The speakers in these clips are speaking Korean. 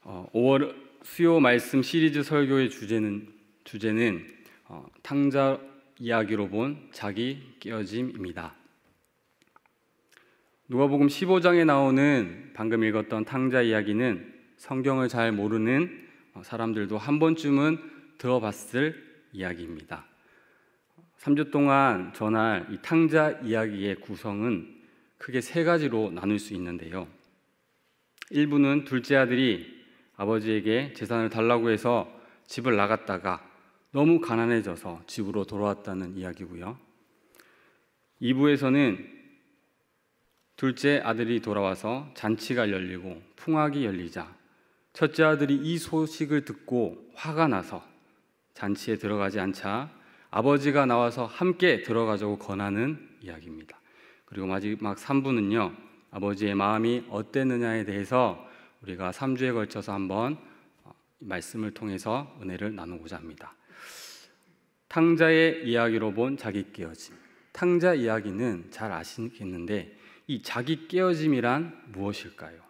5월 수요 말씀 시리즈 설교의 주제는 탕자 이야기로 본 자기 깨어짐입니다. 누가복음 15장에 나오는 방금 읽었던 탕자 이야기는 성경을 잘 모르는 사람들도 한 번쯤은 들어봤을 이야기입니다. 3주 동안 전할 이 탕자 이야기의 구성은 크게 세 가지로 나눌 수 있는데요. 일부는 둘째 아들이 아버지에게 재산을 달라고 해서 집을 나갔다가 너무 가난해져서 집으로 돌아왔다는 이야기고요. 2부에서는 둘째 아들이 돌아와서 잔치가 열리고 풍악이 열리자 첫째 아들이 이 소식을 듣고 화가 나서 잔치에 들어가지 않자 아버지가 나와서 함께 들어가자고 권하는 이야기입니다. 그리고 마지막 3부는요, 아버지의 마음이 어땠느냐에 대해서 우리가 3주에 걸쳐서 한번 말씀을 통해서 은혜를 나누고자 합니다. 탕자의 이야기로 본 자기 깨어짐. 탕자 이야기는 잘 아시겠는데 이 자기 깨어짐이란 무엇일까요?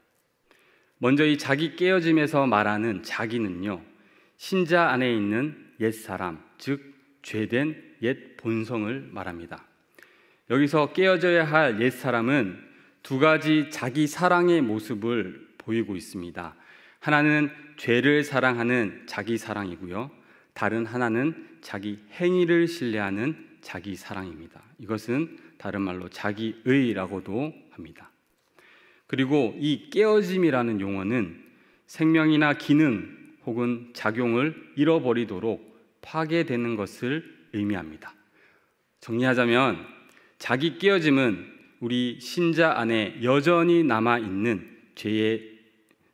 먼저 이 자기 깨어짐에서 말하는 자기는요, 신자 안에 있는 옛사람, 즉 죄된 옛 본성을 말합니다. 여기서 깨어져야 할 옛사람은 두 가지 자기 사랑의 모습을 보이고 있습니다. 하나는 죄를 사랑하는 자기 사랑이고요, 다른 하나는 자기 행위를 신뢰하는 자기 사랑입니다. 이것은 다른 말로 자기의라고도 합니다. 그리고 이 깨어짐이라는 용어는 생명이나 기능 혹은 작용을 잃어버리도록 파괴되는 것을 의미합니다. 정리하자면 자기 깨어짐은 우리 신자 안에 여전히 남아있는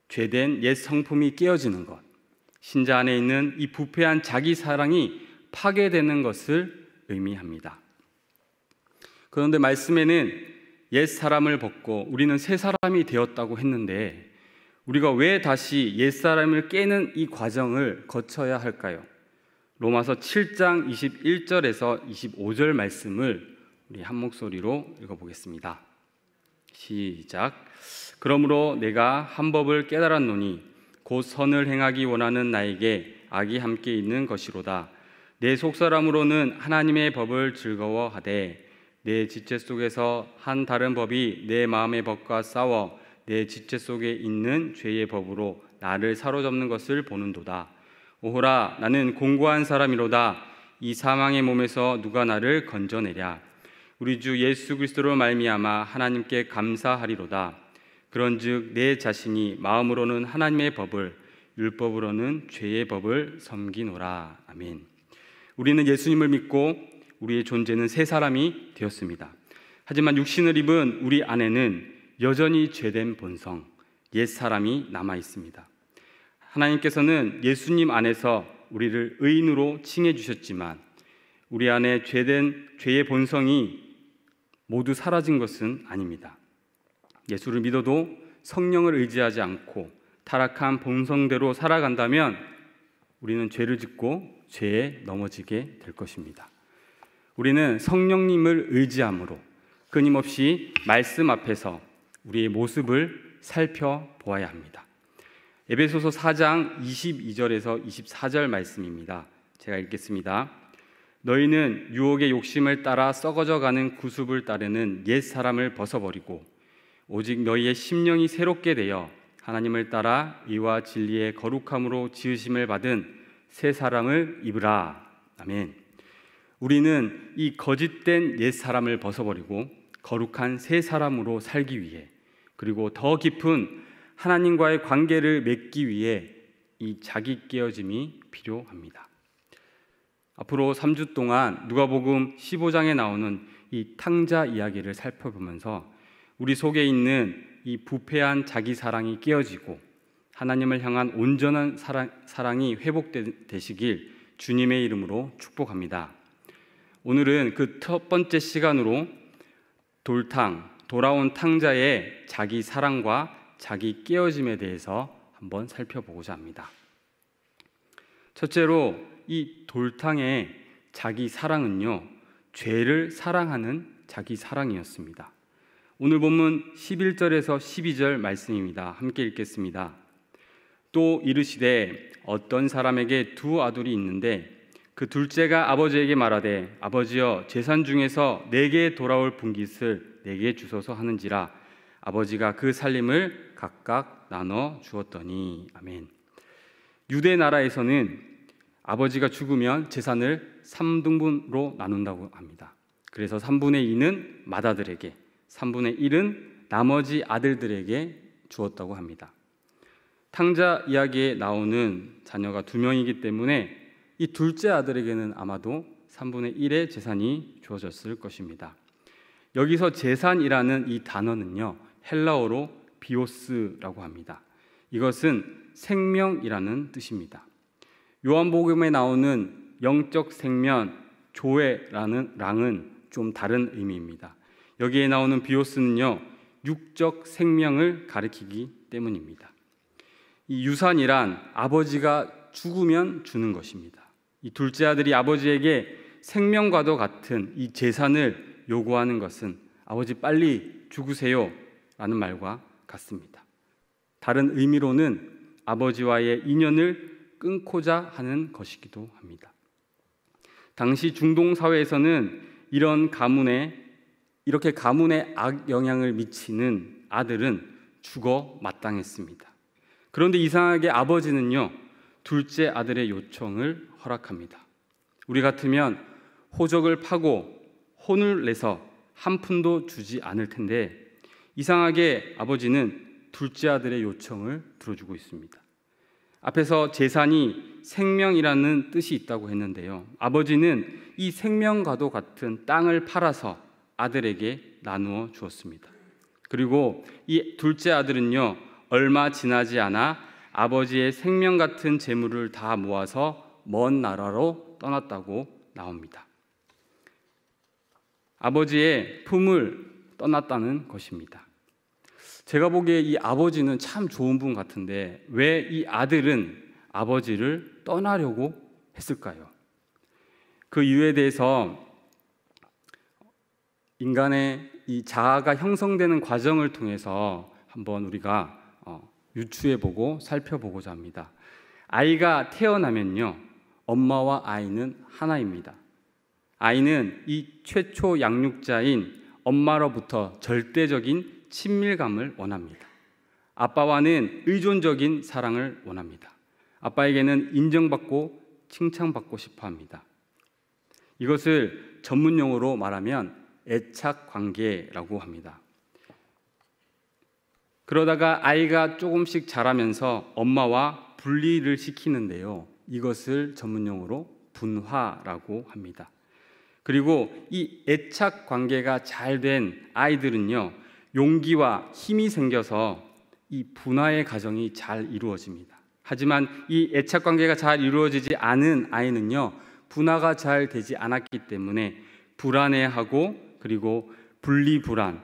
죄된 옛 성품이 깨어지는 것, 신자 안에 있는 이 부패한 자기 사랑이 파괴되는 것을 의미합니다. 그런데 말씀에는 옛 사람을 벗고 우리는 새 사람이 되었다고 했는데 우리가 왜 다시 옛 사람을 깨는 이 과정을 거쳐야 할까요? 로마서 7장 21절에서 25절 말씀을 우리 한 목소리로 읽어보겠습니다. 시작. 그러므로 내가 한 법을 깨달았노니 곧 선을 행하기 원하는 나에게 악이 함께 있는 것이로다. 내 속사람으로는 하나님의 법을 즐거워하되 내 지체 속에서 한 다른 법이 내 마음의 법과 싸워 내 지체 속에 있는 죄의 법으로 나를 사로잡는 것을 보는도다. 오호라, 나는 공고한 사람이로다. 이 사망의 몸에서 누가 나를 건져내랴. 우리 주 예수 그리스도로 말미암아 하나님께 감사하리로다. 그런즉 내 자신이 마음으로는 하나님의 법을, 율법으로는 죄의 법을 섬기노라. 아멘. 우리는 예수님을 믿고 우리의 존재는 새 사람이 되었습니다. 하지만 육신을 입은 우리 안에는 여전히 죄된 본성, 옛 사람이 남아 있습니다. 하나님께서는 예수님 안에서 우리를 의인으로 칭해 주셨지만 우리 안에 죄의 본성이 모두 사라진 것은 아닙니다. 예수를 믿어도 성령을 의지하지 않고 타락한 본성대로 살아간다면 우리는 죄를 짓고 죄에 넘어지게 될 것입니다. 우리는 성령님을 의지함으로 끊임없이 말씀 앞에서 우리의 모습을 살펴보아야 합니다. 에베소서 4장 22절에서 24절 말씀입니다. 제가 읽겠습니다. 너희는 유혹의 욕심을 따라 썩어져가는 구습을 따르는 옛 사람을 벗어버리고 오직 너희의 심령이 새롭게 되어 하나님을 따라 의와 진리의 거룩함으로 지으심을 받은 새 사람을 입으라. 아멘. 우리는 이 거짓된 옛 사람을 벗어버리고 거룩한 새 사람으로 살기 위해, 그리고 더 깊은 하나님과의 관계를 맺기 위해 이 자기 깨어짐이 필요합니다. 앞으로 3주 동안 누가복음 15장에 나오는 이 탕자 이야기를 살펴보면서 우리 속에 있는 이 부패한 자기 사랑이 깨어지고 하나님을 향한 온전한 사랑이 회복되시길 주님의 이름으로 축복합니다. 오늘은 그 첫 번째 시간으로 돌아온 탕자의 자기 사랑과 자기 깨어짐에 대해서 한번 살펴보고자 합니다. 첫째로 이 돌탕의 자기 사랑은요, 죄를 사랑하는 자기 사랑이었습니다. 오늘 본문 11절에서 12절 말씀입니다. 함께 읽겠습니다. 또 이르시되 어떤 사람에게 두 아들이 있는데 그 둘째가 아버지에게 말하되 아버지여 재산 중에서 내게 돌아올 분깃을 내게 주소서 하는지라 아버지가 그 살림을 각각 나눠 주었더니. 아멘. 유대 나라에서는 아버지가 죽으면 재산을 3등분으로 나눈다고 합니다. 그래서 3분의 2는 맏아들에게, 3분의 1은 나머지 아들들에게 주었다고 합니다. 탕자 이야기에 나오는 자녀가 2명이기 때문에 이 둘째 아들에게는 아마도 3분의 1의 재산이 주어졌을 것입니다. 여기서 재산이라는 이 단어는요, 헬라어로 비오스라고 합니다. 이것은 생명이라는 뜻입니다. 요한복음에 나오는 영적 생명, 조회라는 랑은 좀 다른 의미입니다. 여기에 나오는 비오스는요, 육적 생명을 가리키기 때문입니다. 이 유산이란 아버지가 죽으면 주는 것입니다. 이 둘째 아들이 아버지에게 생명과도 같은 이 재산을 요구하는 것은 아버지 빨리 죽으세요 라는 말과 같습니다. 다른 의미로는 아버지와의 인연을 끊고자 하는 것이기도 합니다. 당시 중동 사회에서는 이렇게 가문에 악영향을 미치는 아들은 죽어 마땅했습니다. 그런데 이상하게 아버지는요, 둘째 아들의 요청을 허락합니다. 우리 같으면 호적을 파고 혼을 내서 한 푼도 주지 않을 텐데 이상하게 아버지는 둘째 아들의 요청을 들어주고 있습니다. 앞에서 재산이 생명이라는 뜻이 있다고 했는데요, 아버지는 이 생명과도 같은 땅을 팔아서 아들에게 나누어 주었습니다. 그리고 이 둘째 아들은요, 얼마 지나지 않아 아버지의 생명 같은 재물을 다 모아서 먼 나라로 떠났다고 나옵니다. 아버지의 품을 떠났다는 것입니다. 제가 보기에 이 아버지는 참 좋은 분 같은데 왜 이 아들은 아버지를 떠나려고 했을까요? 그 이유에 대해서 인간의 이 자아가 형성되는 과정을 통해서 한번 우리가 유추해보고 살펴보고자 합니다. 아이가 태어나면요, 엄마와 아이는 하나입니다. 아이는 이 최초 양육자인 엄마로부터 절대적인 친밀감을 원합니다. 아빠와는 의존적인 사랑을 원합니다. 아빠에게는 인정받고 칭찬받고 싶어 합니다. 이것을 전문 용어로 말하면 애착 관계라고 합니다. 그러다가 아이가 조금씩 자라면서 엄마와 분리를 시키는데요, 이것을 전문 용어로 분화라고 합니다. 그리고 이 애착 관계가 잘 된 아이들은요, 용기와 힘이 생겨서 이 분화의 과정이 잘 이루어집니다. 하지만 이 애착 관계가 잘 이루어지지 않은 아이는요, 분화가 잘 되지 않았기 때문에 불안해하고, 그리고 분리 불안,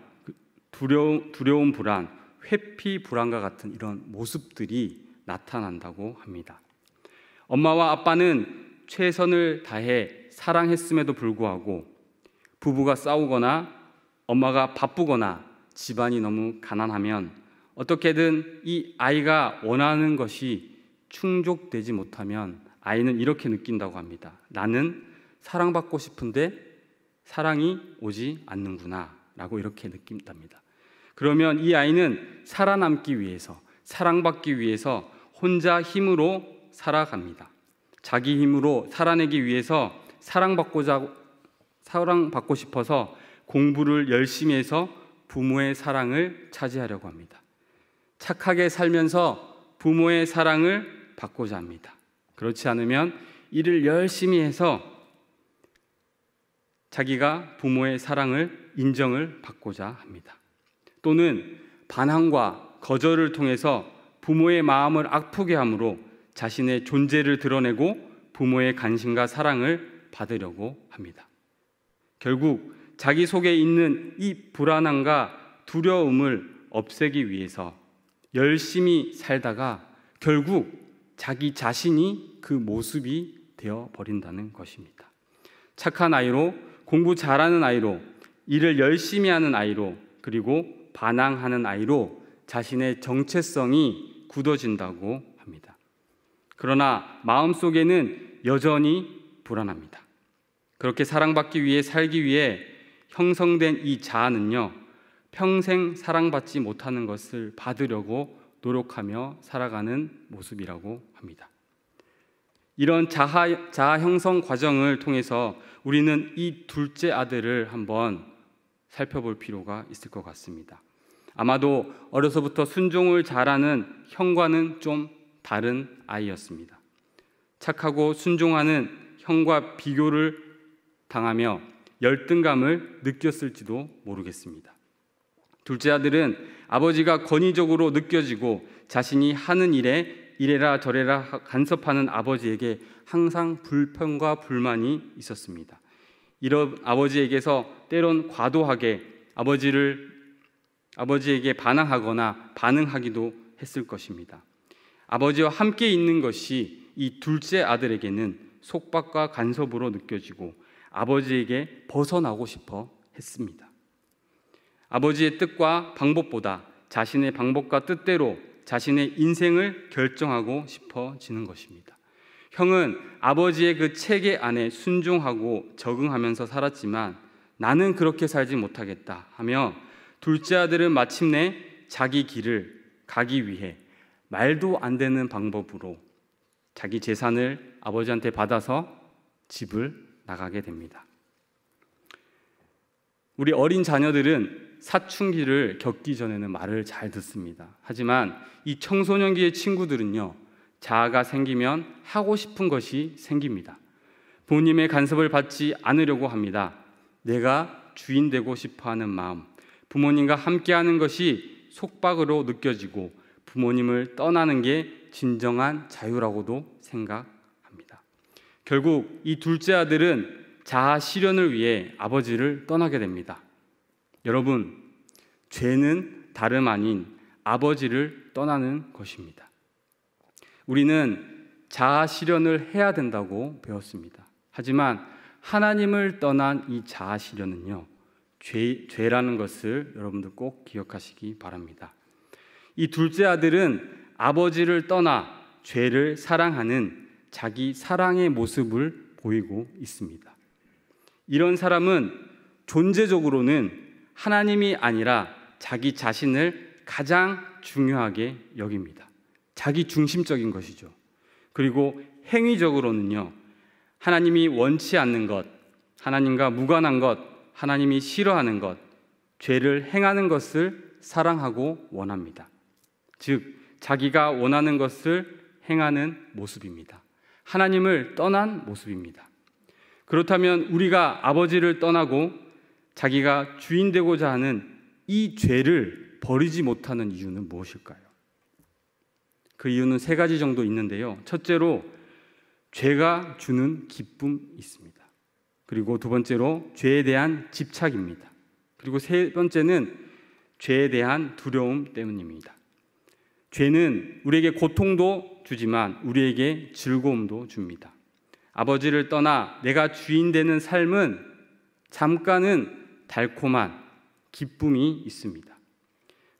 두려움 불안, 회피 불안과 같은 이런 모습들이 나타난다고 합니다. 엄마와 아빠는 최선을 다해 사랑했음에도 불구하고 부부가 싸우거나 엄마가 바쁘거나 집안이 너무 가난하면 어떻게든 이 아이가 원하는 것이 충족되지 못하면 아이는 이렇게 느낀다고 합니다. 나는 사랑받고 싶은데 사랑이 오지 않는구나 라고 이렇게 느낀답니다. 그러면 이 아이는 살아남기 위해서, 사랑받기 위해서 혼자 힘으로 살아갑니다. 자기 힘으로 살아내기 위해서 사랑받고 싶어서 공부를 열심히 해서 부모의 사랑을 차지하려고 합니다. 착하게 살면서 부모의 사랑을 받고자 합니다. 그렇지 않으면 일을 열심히 해서 자기가 부모의 사랑을 인정을 받고자 합니다. 또는 반항과 거절을 통해서 부모의 마음을 아프게 함으로 자신의 존재를 드러내고 부모의 관심과 사랑을 받으려고 합니다. 결국 자기 속에 있는 이 불안함과 두려움을 없애기 위해서 열심히 살다가 결국 자기 자신이 그 모습이 되어 버린다는 것입니다. 착한 아이로, 공부 잘하는 아이로, 일을 열심히 하는 아이로, 그리고 반항하는 아이로 자신의 정체성이 굳어진다고 합니다. 그러나 마음속에는 여전히 불안합니다. 그렇게 사랑받기 위해 살기 위해 형성된 이 자아는요, 평생 사랑받지 못하는 것을 받으려고 노력하며 살아가는 모습이라고 합니다. 이런 자아 형성 과정을 통해서 우리는 이 둘째 아들을 한번 살펴볼 필요가 있을 것 같습니다. 아마도 어려서부터 순종을 잘하는 형과는 좀 다른 아이였습니다. 착하고 순종하는 형과 비교를 당하며 열등감을 느꼈을지도 모르겠습니다. 둘째 아들은 아버지가 권위적으로 느껴지고 자신이 하는 일에 이래라 저래라 간섭하는 아버지에게 항상 불평과 불만이 있었습니다. 이런 아버지에게서 때론 과도하게 아버지에게 반항하거나 반응하기도 했을 것입니다. 아버지와 함께 있는 것이 이 둘째 아들에게는 속박과 간섭으로 느껴지고 아버지에게 벗어나고 싶어 했습니다. 아버지의 뜻과 방법보다 자신의 방법과 뜻대로 자신의 인생을 결정하고 싶어지는 것입니다. 형은 아버지의 그 체계 안에 순종하고 적응하면서 살았지만 나는 그렇게 살지 못하겠다 하며 둘째 아들은 마침내 자기 길을 가기 위해 말도 안 되는 방법으로 자기 재산을 아버지한테 받아서 집을 나가게 됩니다. 우리 어린 자녀들은 사춘기를 겪기 전에는 말을 잘 듣습니다. 하지만 이 청소년기의 친구들은요, 자아가 생기면 하고 싶은 것이 생깁니다. 부모님의 간섭을 받지 않으려고 합니다. 내가 주인 되고 싶어하는 마음, 부모님과 함께하는 것이 속박으로 느껴지고 부모님을 떠나는 게 진정한 자유라고도 생각합니다. 결국 이 둘째 아들은 자아 실현을 위해 아버지를 떠나게 됩니다. 여러분, 죄는 다름 아닌 아버지를 떠나는 것입니다. 우리는 자아 실현을 해야 된다고 배웠습니다. 하지만 하나님을 떠난 이 자아 실현은요, 죄라는 것을 여러분들 꼭 기억하시기 바랍니다. 이 둘째 아들은 아버지를 떠나 죄를 사랑하는 자기 사랑의 모습을 보이고 있습니다. 이런 사람은 존재적으로는 하나님이 아니라 자기 자신을 가장 중요하게 여깁니다. 자기 중심적인 것이죠. 그리고 행위적으로는요, 하나님이 원치 않는 것, 하나님과 무관한 것, 하나님이 싫어하는 것, 죄를 행하는 것을 사랑하고 원합니다. 즉, 자기가 원하는 것을 행하는 모습입니다. 하나님을 떠난 모습입니다. 그렇다면 우리가 아버지를 떠나고 자기가 주인 되고자 하는 이 죄를 버리지 못하는 이유는 무엇일까요? 그 이유는 세 가지 정도 있는데요. 첫째로 죄가 주는 기쁨이 있습니다. 그리고 두 번째로 죄에 대한 집착입니다. 그리고 세 번째는 죄에 대한 두려움 때문입니다. 죄는 우리에게 고통도 주지만 우리에게 즐거움도 줍니다. 아버지를 떠나 내가 주인 되는 삶은 잠깐은 달콤한 기쁨이 있습니다.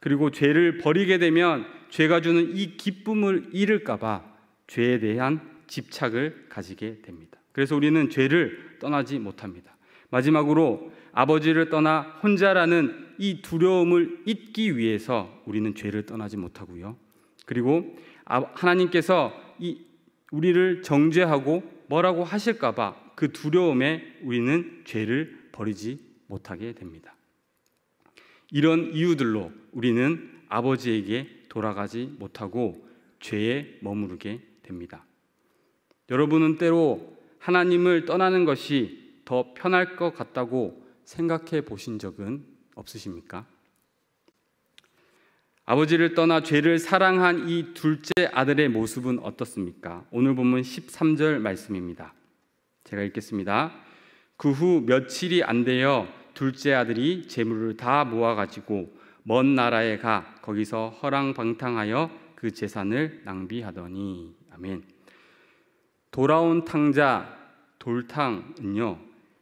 그리고 죄를 버리게 되면 죄가 주는 이 기쁨을 잃을까 봐 죄에 대한 집착을 가지게 됩니다. 그래서 우리는 죄를 떠나지 못합니다. 마지막으로 아버지를 떠나 혼자라는 이 두려움을 잊기 위해서 우리는 죄를 떠나지 못하고요. 그리고 하나님께서 우리를 정죄하고 뭐라고 하실까 봐 그 두려움에 우리는 죄를 버리지 못하게 됩니다. 이런 이유들로 우리는 아버지에게 돌아가지 못하고 죄에 머무르게 됩니다. 여러분은 때로 하나님을 떠나는 것이 더 편할 것 같다고 생각해 보신 적은 없으십니까? 아버지를 떠나 죄를 사랑한 이 둘째 아들의 모습은 어떻습니까? 오늘 본문 13절 말씀입니다. 제가 읽겠습니다. 그 후 며칠이 안 되어 둘째 아들이 재물을 다 모아가지고 먼 나라에 가 거기서 허랑방탕하여 그 재산을 낭비하더니. 아멘. 돌아온 탕자 돌탕은요,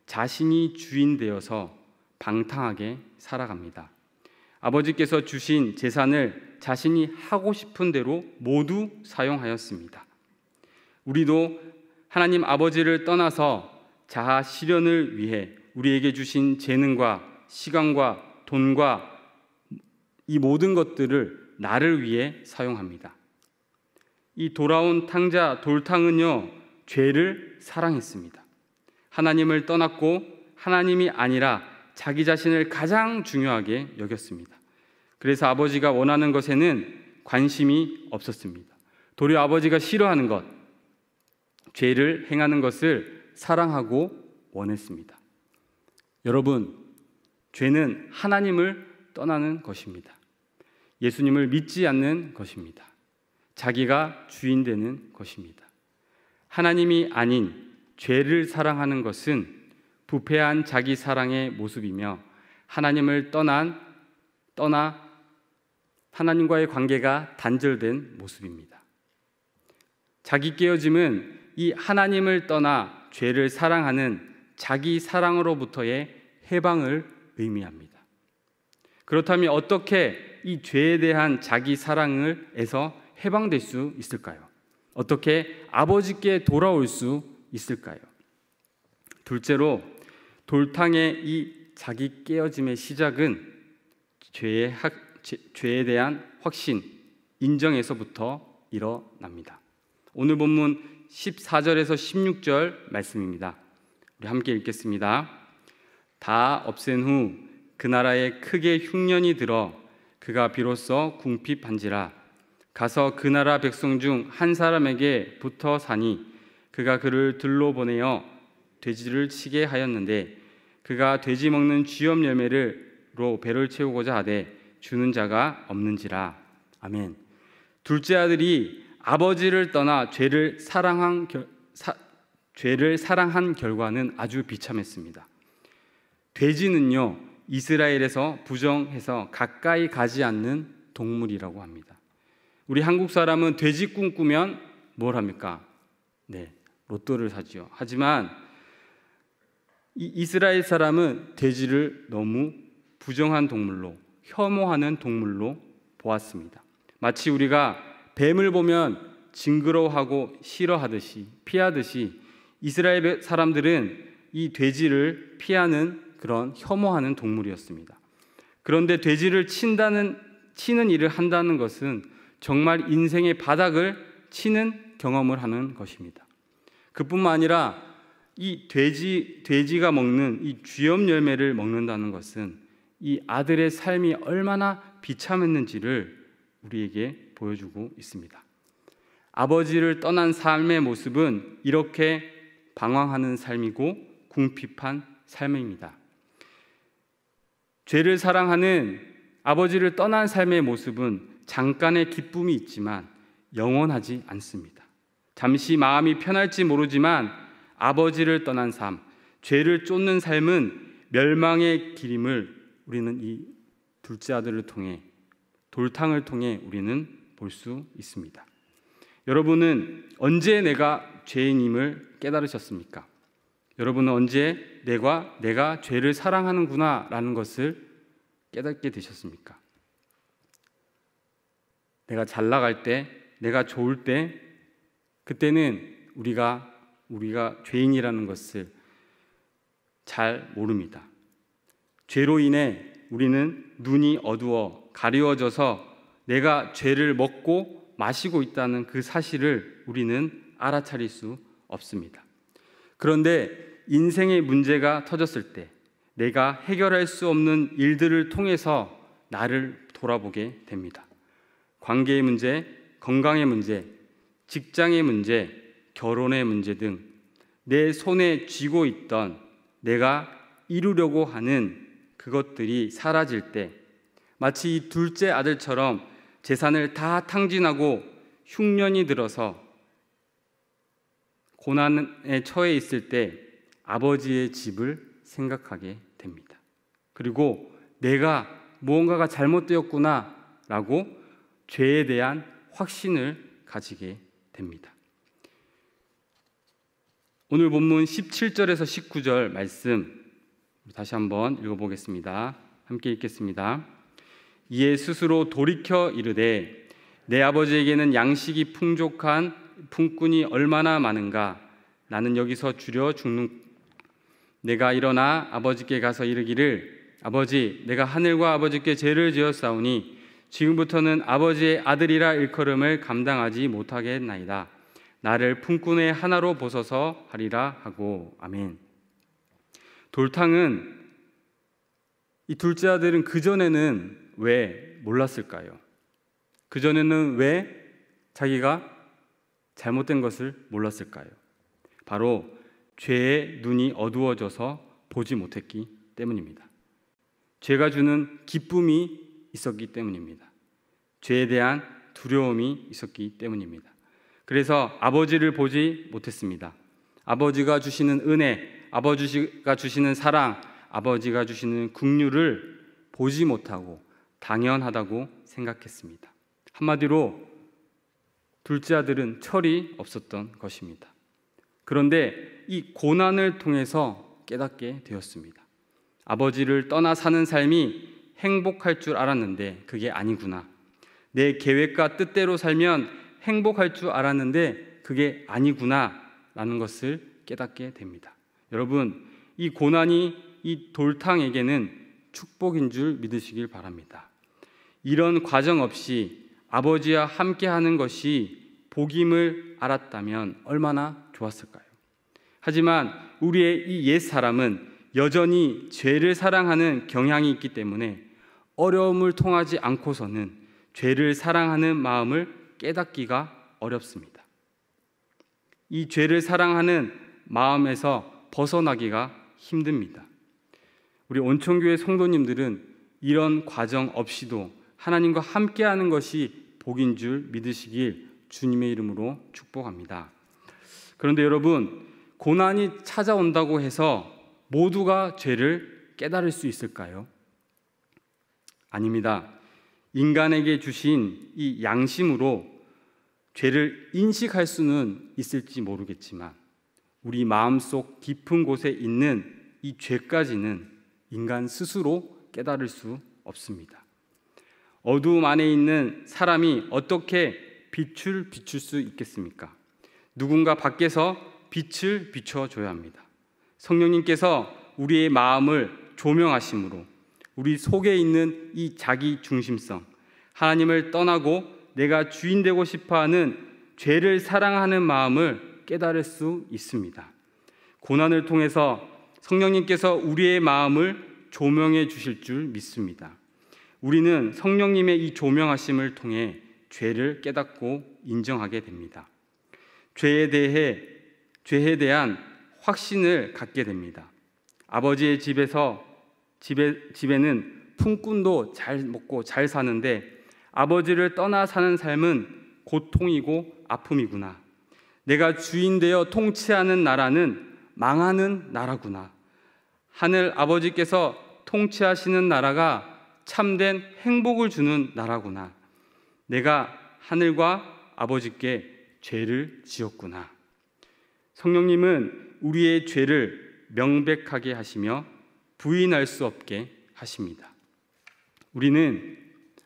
자신이 주인 되어서 방탕하게 살아갑니다. 아버지께서 주신 재산을 자신이 하고 싶은 대로 모두 사용하였습니다. 우리도 하나님 아버지를 떠나서 자아 실현을 위해 우리에게 주신 재능과 시간과 돈과 이 모든 것들을 나를 위해 사용합니다. 이 돌아온 탕자 돌탕은요, 죄를 사랑했습니다. 하나님을 떠났고 하나님이 아니라 자기 자신을 가장 중요하게 여겼습니다. 그래서 아버지가 원하는 것에는 관심이 없었습니다. 도리어 아버지가 싫어하는 것, 죄를 행하는 것을 사랑하고 원했습니다. 여러분, 죄는 하나님을 떠나는 것입니다. 예수님을 믿지 않는 것입니다. 자기가 주인 되는 것입니다. 하나님이 아닌 죄를 사랑하는 것은 부패한 자기 사랑의 모습이며 하나님을 떠나 하나님과의 관계가 단절된 모습입니다. 자기 깨어짐은 이 하나님을 떠나 죄를 사랑하는 자기 사랑으로부터의 해방을 의미합니다. 그렇다면 어떻게 이 죄에 대한 자기 사랑에서 해방될 수 있을까요? 어떻게 아버지께 돌아올 수 있을까요? 둘째로, 돌탕의 이 자기 깨어짐의 시작은 죄에 대한 확신, 인정에서부터 일어납니다. 오늘 본문 14절에서 16절 말씀입니다. 우리 함께 읽겠습니다. 다 없앤 후 그 나라에 크게 흉년이 들어 그가 비로소 궁핍한지라. 가서 그 나라 백성 중 한 사람에게 붙어 사니 그가 그를 들로 보내어 돼지를 치게 하였는데 그가 돼지 먹는 쥐염 열매로 배를 채우고자 하되 주는 자가 없는지라. 아멘. 둘째 아들이 아버지를 떠나 죄를 사랑한 결과는 아주 비참했습니다. 돼지는요, 이스라엘에서 부정해서 가까이 가지 않는 동물이라고 합니다. 우리 한국 사람은 돼지 꿈꾸면 뭘 합니까? 네, 로또를 사지요. 하지만 이 이스라엘 사람은 돼지를 너무 부정한 동물로, 혐오하는 동물로 보았습니다. 마치 우리가 뱀을 보면 징그러워하고 싫어하듯이, 피하듯이 이스라엘 사람들은 이 돼지를 피하는 그런 혐오하는 동물이었습니다. 그런데 돼지를 치는 일을 한다는 것은 정말 인생의 바닥을 치는 경험을 하는 것입니다. 그뿐만 아니라 이 돼지가 먹는 이 쥐염 열매를 먹는다는 것은 이 아들의 삶이 얼마나 비참했는지를 우리에게 보여주고 있습니다. 아버지를 떠난 삶의 모습은 이렇게 방황하는 삶이고 궁핍한 삶입니다. 죄를 사랑하는 아버지를 떠난 삶의 모습은 잠깐의 기쁨이 있지만 영원하지 않습니다. 잠시 마음이 편할지 모르지만 아버지를 떠난 삶, 죄를 쫓는 삶은 멸망의 길임을 우리는 이 둘째 아들을 통해, 돌탕을 통해 우리는 볼 수 있습니다. 여러분은 언제 내가 죄인임을 깨달으셨습니까? 여러분은 언제 내가 죄를 사랑하는구나 라는 것을 깨닫게 되셨습니까? 내가 잘 나갈 때, 내가 좋을 때, 그때는 우리가 죄인이라는 것을 잘 모릅니다. 죄로 인해 우리는 눈이 어두워 가리워져서 내가 죄를 먹고 마시고 있다는 그 사실을 우리는 알아차릴 수 없습니다. 그런데 인생의 문제가 터졌을 때 내가 해결할 수 없는 일들을 통해서 나를 돌아보게 됩니다. 관계의 문제, 건강의 문제, 직장의 문제, 결혼의 문제 등 내 손에 쥐고 있던 내가 이루려고 하는 그것들이 사라질 때 마치 이 둘째 아들처럼 재산을 다 탕진하고 흉년이 들어서 고난에 처해 있을 때 아버지의 집을 생각하게 됩니다. 그리고 내가 무언가가 잘못되었구나 라고 죄에 대한 확신을 가지게 됩니다. 오늘 본문 17절에서 19절 말씀 다시 한번 읽어보겠습니다. 함께 읽겠습니다. 이에 스스로 돌이켜 이르되 내 아버지에게는 양식이 풍족한 품꾼이 얼마나 많은가. 나는 여기서 줄여 죽는. 내가 일어나 아버지께 가서 이르기를 아버지, 내가 하늘과 아버지께 죄를 지었사오니 지금부터는 아버지의 아들이라 일컬음을 감당하지 못하겠나이다. 나를 품꾼의 하나로 보소서 하리라 하고. 아멘. 돌탕은, 이 둘째 아들은 그전에는 왜 몰랐을까요? 그전에는 왜 자기가 잘못된 것을 몰랐을까요? 바로 죄의 눈이 어두워져서 보지 못했기 때문입니다. 죄가 주는 기쁨이 있었기 때문입니다. 죄에 대한 두려움이 있었기 때문입니다. 그래서 아버지를 보지 못했습니다. 아버지가 주시는 은혜, 아버지가 주시는 사랑, 아버지가 주시는 긍휼을 보지 못하고 당연하다고 생각했습니다. 한마디로 둘째 아들은 철이 없었던 것입니다. 그런데 이 고난을 통해서 깨닫게 되었습니다. 아버지를 떠나 사는 삶이 행복할 줄 알았는데 그게 아니구나. 내 계획과 뜻대로 살면 행복할 줄 알았는데 그게 아니구나 라는 것을 깨닫게 됩니다. 여러분, 이 고난이 이 돌탕에게는 축복인 줄 믿으시길 바랍니다. 이런 과정 없이 아버지와 함께하는 것이 복임을 알았다면 얼마나 좋았을까요? 하지만 우리의 이 옛사람은 여전히 죄를 사랑하는 경향이 있기 때문에 어려움을 통하지 않고서는 죄를 사랑하는 마음을 깨닫기가 어렵습니다. 이 죄를 사랑하는 마음에서 벗어나기가 힘듭니다. 우리 온천교회 성도님들은 이런 과정 없이도 하나님과 함께하는 것이 복인 줄 믿으시길 주님의 이름으로 축복합니다. 그런데 여러분, 고난이 찾아온다고 해서 모두가 죄를 깨달을 수 있을까요? 아닙니다. 인간에게 주신 이 양심으로 죄를 인식할 수는 있을지 모르겠지만 우리 마음속 깊은 곳에 있는 이 죄까지는 인간 스스로 깨달을 수 없습니다. 어두움 안에 있는 사람이 어떻게 빛을 비출 수 있겠습니까? 누군가 밖에서 빛을 비춰줘야 합니다. 성령님께서 우리의 마음을 조명하심으로 우리 속에 있는 이 자기 중심성, 하나님을 떠나고 내가 주인 되고 싶어하는 죄를 사랑하는 마음을 깨달을 수 있습니다. 고난을 통해서 성령님께서 우리의 마음을 조명해 주실 줄 믿습니다. 우리는 성령님의 이 조명하심을 통해 죄를 깨닫고 인정하게 됩니다. 죄에 대한 확신을 갖게 됩니다. 아버지의 집에는 품꾼도 잘 먹고 잘 사는데 아버지를 떠나 사는 삶은 고통이고 아픔이구나. 내가 주인 되어 통치하는 나라는 망하는 나라구나. 하늘 아버지께서 통치하시는 나라가 참된 행복을 주는 나라구나. 내가 하늘과 아버지께 죄를 지었구나. 성령님은 우리의 죄를 명백하게 하시며 부인할 수 없게 하십니다. 우리는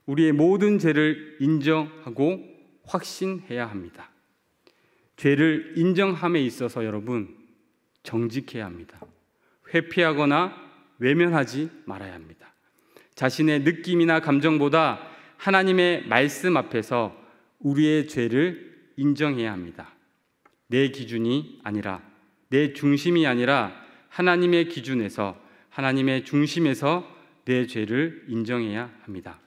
우리의 모든 죄를 인정하고 확신해야 합니다. 죄를 인정함에 있어서 여러분 정직해야 합니다. 회피하거나 외면하지 말아야 합니다. 자신의 느낌이나 감정보다 하나님의 말씀 앞에서 우리의 죄를 인정해야 합니다. 내 기준이 아니라, 내 중심이 아니라 하나님의 기준에서, 하나님의 중심에서 내 죄를 인정해야 합니다.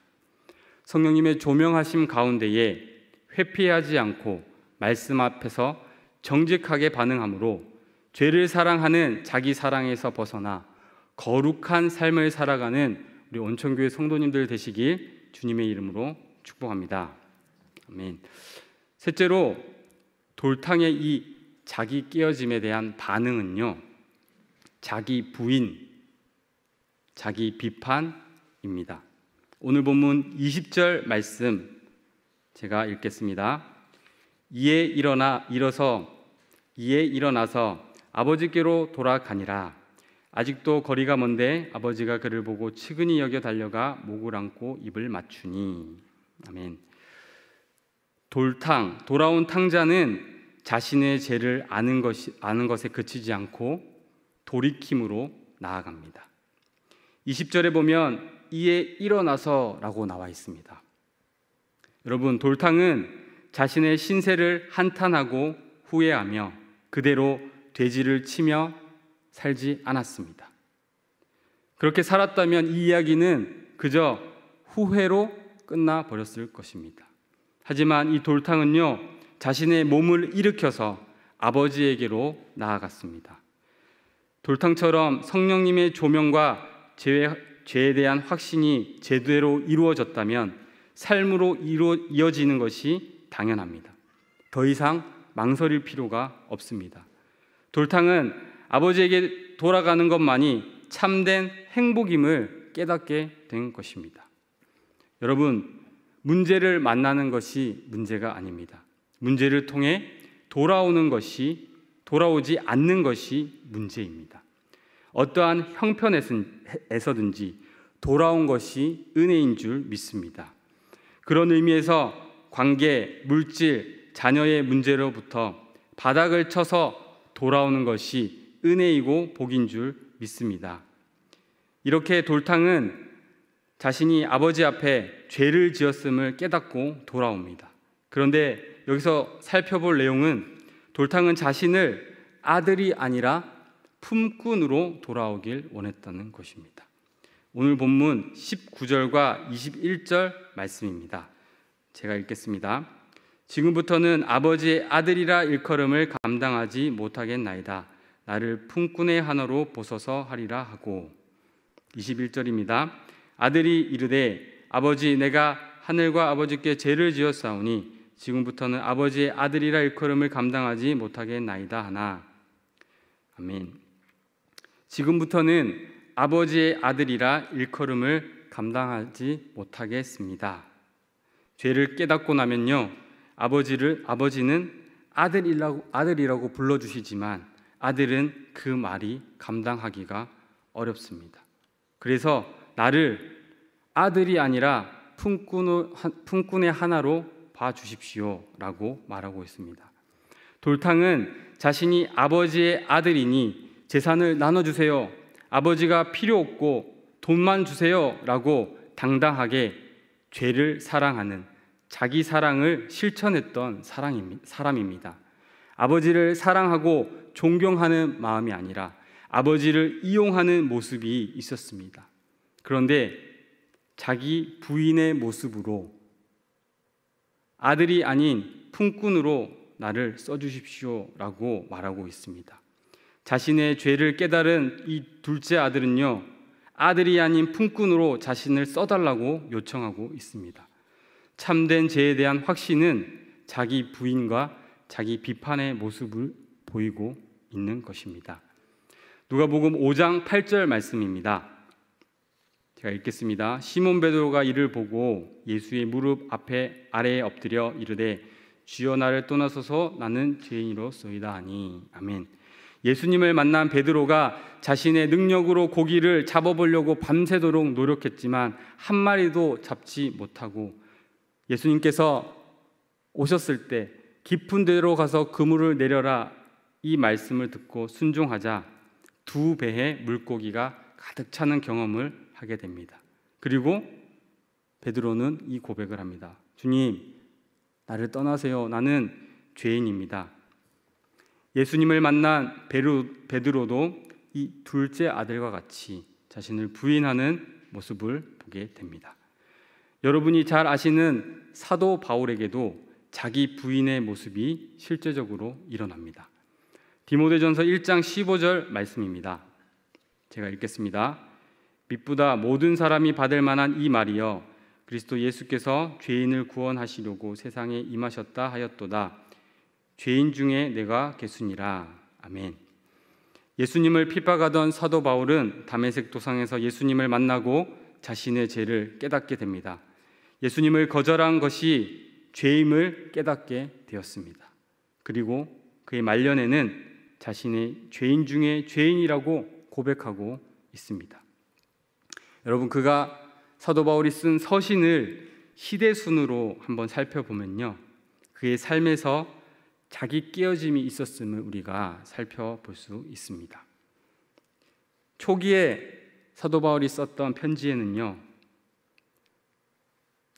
성령님의 조명하심 가운데에 회피하지 않고 말씀 앞에서 정직하게 반응함으로 죄를 사랑하는 자기 사랑에서 벗어나 거룩한 삶을 살아가는 우리 온천교회 성도님들 되시길 주님의 이름으로 축복합니다. 아멘. 셋째로, 돌탕의 이 자기 깨어짐에 대한 반응은요, 자기 부인, 자기 비판입니다. 오늘 본문 20절 말씀 제가 읽겠습니다. 이에 일어나서 아버지께로 돌아가니라. 아직도 거리가 먼데 아버지가 그를 보고 측은히 여겨 달려가 목을 안고 입을 맞추니. 아멘. 돌아온 탕자는 자신의 죄를 아는 것에 그치지 않고 돌이킴으로 나아갑니다. 20절에 보면 이에 일어나서라고 나와 있습니다. 여러분, 돌탕은 자신의 신세를 한탄하고 후회하며 그대로 돼지를 치며 살지 않았습니다. 그렇게 살았다면 이 이야기는 그저 후회로 끝나버렸을 것입니다. 하지만 이 돌탕은요, 자신의 몸을 일으켜서 아버지에게로 나아갔습니다. 돌탕처럼 성령님의 조명과 죄에 대한 확신이 제대로 이루어졌다면 삶으로 이어지는 것이 당연합니다. 더 이상 망설일 필요가 없습니다. 돌탕은 아버지에게 돌아가는 것만이 참된 행복임을 깨닫게 된 것입니다. 여러분, 문제를 만나는 것이 문제가 아닙니다. 문제를 통해 돌아오지 않는 것이 문제입니다. 어떠한 형편에서든지 돌아온 것이 은혜인 줄 믿습니다. 그런 의미에서 관계, 물질, 자녀의 문제로부터 바닥을 쳐서 돌아오는 것이 은혜이고 복인 줄 믿습니다. 이렇게 돌탕은 자신이 아버지 앞에 죄를 지었음을 깨닫고 돌아옵니다. 그런데 여기서 살펴볼 내용은 돌탕은 자신을 아들이 아니라 품꾼으로 돌아오길 원했다는 것입니다. 오늘 본문 19절과 21절 말씀입니다. 제가 읽겠습니다. 지금부터는 아버지의 아들이라 일컬음을 감당하지 못하겠나이다. 나를 품꾼의 하나로 보소서 하리라 하고. 21절입니다. 아들이 이르되 아버지, 내가 하늘과 아버지께 죄를 지었사오니 지금부터는 아버지의 아들이라 일컬음을 감당하지 못하겠나이다 하나. 아멘. 지금부터는 아버지의 아들이라 일컬음을 감당하지 못하겠습니다. 죄를 깨닫고 나면요, 아버지는 아들이라고 불러주시지만 아들은 그 말이 감당하기가 어렵습니다. 그래서 나를 아들이 아니라 품꾼의 하나로 봐주십시오라고 말하고 있습니다. 돌탕은 자신이 아버지의 아들이니 재산을 나눠주세요, 아버지가 필요 없고 돈만 주세요라고 당당하게 죄를 사랑하는, 자기 사랑을 실천했던 사람입니다. 아버지를 사랑하고 존경하는 마음이 아니라 아버지를 이용하는 모습이 있었습니다. 그런데 자기 부인의 모습으로 아들이 아닌 품꾼으로 나를 써주십시오라고 말하고 있습니다. 자신의 죄를 깨달은 이 둘째 아들은요, 아들이 아닌 품꾼으로 자신을 써달라고 요청하고 있습니다. 참된 죄에 대한 확신은 자기 부인과 자기 비판의 모습을 보이고 있는 것입니다. 누가복음 5장 8절 말씀입니다. 제가 읽겠습니다. 시몬 베드로가 이를 보고 예수의 무릎 아래에 엎드려 이르되 주여, 나를 떠나소서, 나는 죄인이로소이다 하니. 아멘. 예수님을 만난 베드로가 자신의 능력으로 고기를 잡아보려고 밤새도록 노력했지만 한 마리도 잡지 못하고 예수님께서 오셨을 때 깊은 데로 가서 그물을 내려라, 이 말씀을 듣고 순종하자 2배의 물고기가 가득 차는 경험을 하게 됩니다. 그리고 베드로는 이 고백을 합니다. 주님, 나를 떠나세요. 나는 죄인입니다. 예수님을 만난 베드로도 이 둘째 아들과 같이 자신을 부인하는 모습을 보게 됩니다. 여러분이 잘 아시는 사도 바울에게도 자기 부인의 모습이 실제적으로 일어납니다. 디모데전서 1장 15절 말씀입니다. 제가 읽겠습니다. 믿보다 모든 사람이 받을 만한 이 말이여, 그리스도 예수께서 죄인을 구원하시려고 세상에 임하셨다 하였도다. 죄인 중에 내가 개수니라. 아멘. 예수님을 핍박하던 사도 바울은 다메섹 도상에서 예수님을 만나고 자신의 죄를 깨닫게 됩니다. 예수님을 거절한 것이 죄임을 깨닫게 되었습니다. 그리고 그의 말년에는 자신의 죄인 중에 죄인이라고 고백하고 있습니다. 여러분, 그가 사도 바울이 쓴 서신을 시대순으로 한번 살펴보면요, 그의 삶에서 자기 깨어짐이 있었음을 우리가 살펴볼 수 있습니다. 초기에 사도 바울이 썼던 편지에는요,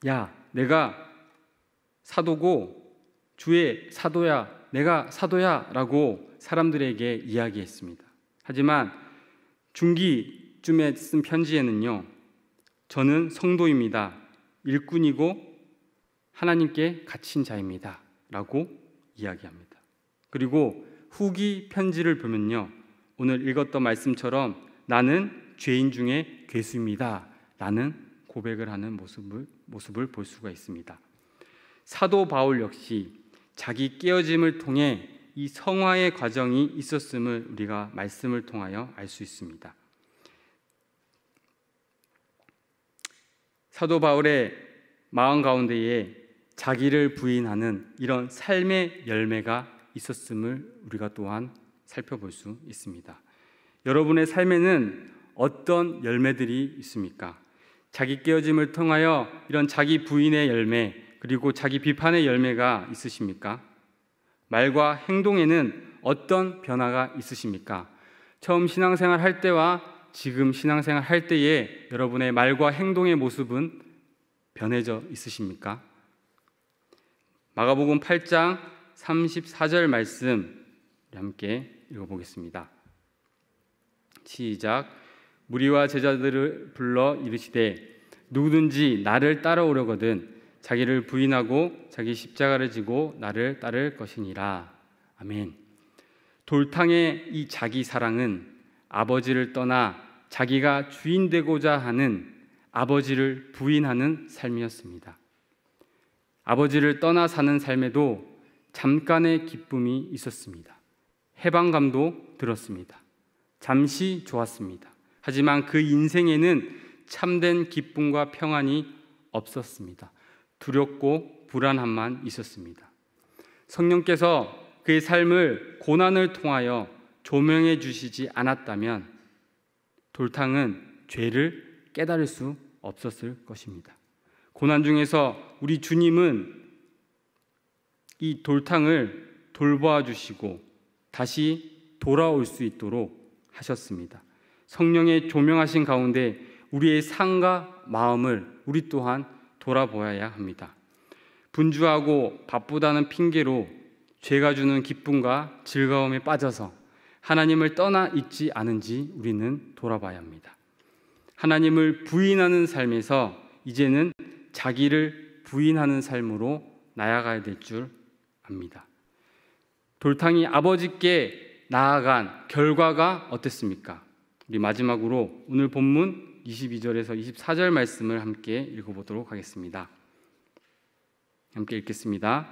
야, 내가 사도고 주의 사도야, 내가 사도야 라고 사람들에게 이야기했습니다. 하지만 중기쯤에 쓴 편지에는요, 저는 성도입니다, 일꾼이고 하나님께 갇힌 자입니다 라고 이야기합니다. 그리고 후기 편지를 보면요, 오늘 읽었던 말씀처럼 나는 죄인 중에 괴수입니다 라는 고백을 하는 모습을 볼 수가 있습니다. 사도 바울 역시 자기 깨어짐을 통해 이 성화의 과정이 있었음을 우리가 말씀을 통하여 알 수 있습니다. 사도 바울의 마음 가운데에 자기를 부인하는 이런 삶의 열매가 있었음을 우리가 또한 살펴볼 수 있습니다. 여러분의 삶에는 어떤 열매들이 있습니까? 자기 깨어짐을 통하여 이런 자기 부인의 열매, 그리고 자기 비판의 열매가 있으십니까? 말과 행동에는 어떤 변화가 있으십니까? 처음 신앙생활 할 때와 지금 신앙생활 할 때에 여러분의 말과 행동의 모습은 변해져 있으십니까? 마가복음 8장 34절 말씀 함께 읽어보겠습니다. 시작. 무리와 제자들을 불러 이르시되 누구든지 나를 따라오려거든 자기를 부인하고 자기 십자가를 지고 나를 따를 것이니라. 아멘. 돌탕의 이 자기 사랑은 아버지를 떠나 자기가 주인 되고자 하는 아버지를 부인하는 삶이었습니다. 아버지를 떠나 사는 삶에도 잠깐의 기쁨이 있었습니다. 해방감도 들었습니다. 잠시 좋았습니다. 하지만 그 인생에는 참된 기쁨과 평안이 없었습니다. 두렵고 불안함만 있었습니다. 성령께서 그의 삶을 고난을 통하여 조명해 주시지 않았다면 돌탕은 죄를 깨달을 수 없었을 것입니다. 고난 중에서 우리 주님은 이 돌탕을 돌보아 주시고 다시 돌아올 수 있도록 하셨습니다. 성령의 조명하신 가운데 우리의 삶과 마음을 우리 또한 돌아보아야 합니다. 분주하고 바쁘다는 핑계로 죄가 주는 기쁨과 즐거움에 빠져서 하나님을 떠나 있지 않은지 우리는 돌아봐야 합니다. 하나님을 부인하는 삶에서 이제는 자기를 부인하는 삶으로 나아가야 될 줄 압니다. 돌탕이 아버지께 나아간 결과가 어땠습니까? 우리 마지막으로 오늘 본문 22절에서 24절 말씀을 함께 읽어보도록 하겠습니다. 함께 읽겠습니다.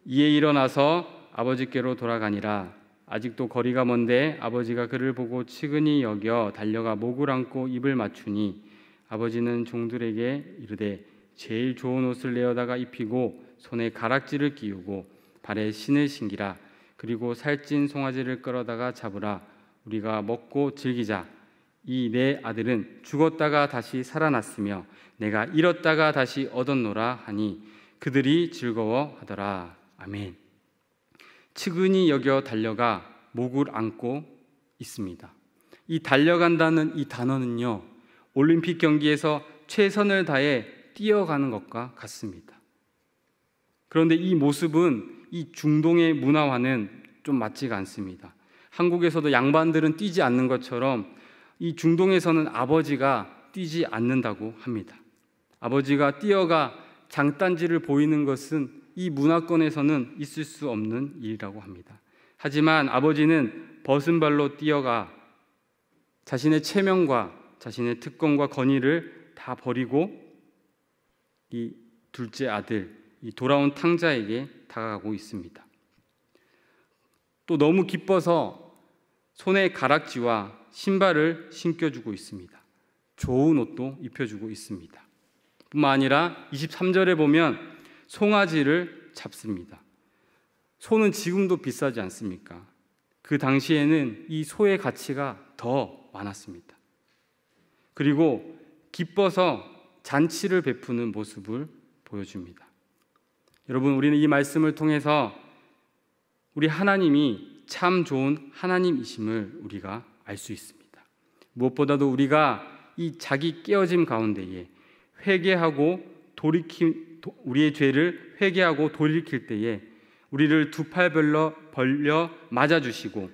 이에 일어나서 아버지께로 돌아가니라. 아직도 거리가 먼데 아버지가 그를 보고 측은히 여겨 달려가 목을 안고 입을 맞추니 아버지는 종들에게 이르되 제일 좋은 옷을 내어다가 입히고 손에 가락지를 끼우고 발에 신을 신기라. 그리고 살찐 송아지를 끌어다가 잡으라. 우리가 먹고 즐기자. 이 내 아들은 죽었다가 다시 살아났으며 내가 잃었다가 다시 얻었노라 하니 그들이 즐거워하더라. 아멘. 측은히 여겨 달려가 목을 안고 있습니다. 이 달려간다는 이 단어는요, 올림픽 경기에서 최선을 다해 뛰어가는 것과 같습니다. 그런데 이 모습은 이 중동의 문화와는 좀 맞지가 않습니다. 한국에서도 양반들은 뛰지 않는 것처럼 이 중동에서는 아버지가 뛰지 않는다고 합니다. 아버지가 뛰어가 장단지를 보이는 것은 이 문화권에서는 있을 수 없는 일이라고 합니다. 하지만 아버지는 벗은 발로 뛰어가 자신의 체면과 자신의 특권과 권위를 다 버리고 이 둘째 아들, 이 돌아온 탕자에게 다가가고 있습니다. 또 너무 기뻐서 손에 가락지와 신발을 신겨주고 있습니다. 좋은 옷도 입혀주고 있습니다. 뿐만 아니라 23절에 보면 송아지를 잡습니다. 소는 지금도 비싸지 않습니까? 그 당시에는 이 소의 가치가 더 많았습니다. 그리고 기뻐서 잔치를 베푸는 모습을 보여줍니다. 여러분, 우리는 이 말씀을 통해서 우리 하나님이 참 좋은 하나님이심을 우리가 알 수 있습니다. 무엇보다도 우리가 이 자기 깨어짐 가운데에 우리의 죄를 회개하고 돌이킬 때에 우리를 두 팔 벌려 맞아주시고,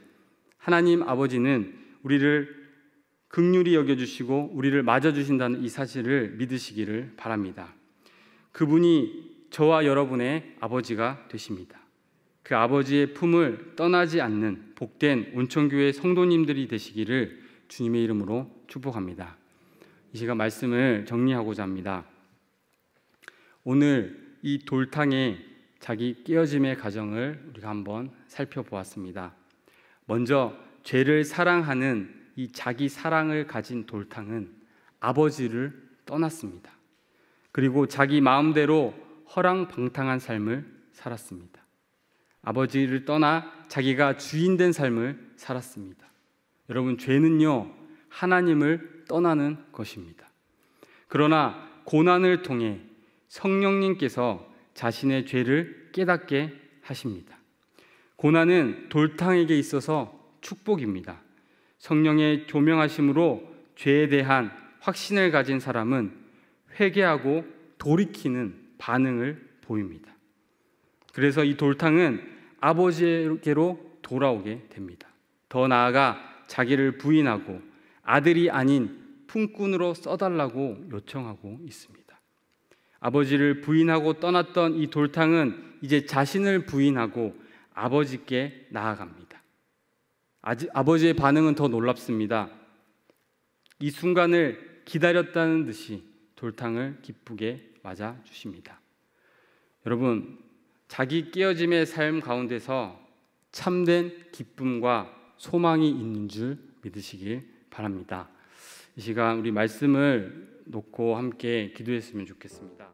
하나님 아버지는 우리를 긍휼히 여겨주시고 우리를 맞아주신다는 이 사실을 믿으시기를 바랍니다. 그분이 저와 여러분의 아버지가 되십니다. 그 아버지의 품을 떠나지 않는 복된 온천교회 성도님들이 되시기를 주님의 이름으로 축복합니다. 이 시간 말씀을 정리하고자 합니다. 오늘 이 돌탕의 자기 깨어짐의 과정을 우리가 한번 살펴보았습니다. 먼저 죄를 사랑하는 이 자기 사랑을 가진 돌탕은 아버지를 떠났습니다. 그리고 자기 마음대로 허랑방탕한 삶을 살았습니다. 아버지를 떠나 자기가 주인 된 삶을 살았습니다. 여러분, 죄는요, 하나님을 떠나는 것입니다. 그러나 고난을 통해 성령님께서 자신의 죄를 깨닫게 하십니다. 고난은 돌탕에게 있어서 축복입니다. 성령의 조명하심으로 죄에 대한 확신을 가진 사람은 회개하고 돌이키는 반응을 보입니다. 그래서 이 돌탕은 아버지에게로 돌아오게 됩니다. 더 나아가 자기를 부인하고 아들이 아닌 품꾼으로 써달라고 요청하고 있습니다. 아버지를 부인하고 떠났던 이 돌탕은 이제 자신을 부인하고 아버지께 나아갑니다. 아버지의 반응은 더 놀랍습니다. 이 순간을 기다렸다는 듯이 돌탕을 기쁘게 맞아주십니다. 여러분, 자기 깨어짐의 삶 가운데서 참된 기쁨과 소망이 있는 줄 믿으시길 바랍니다. 이 시간 우리 말씀을 놓고 함께 기도했으면 좋겠습니다.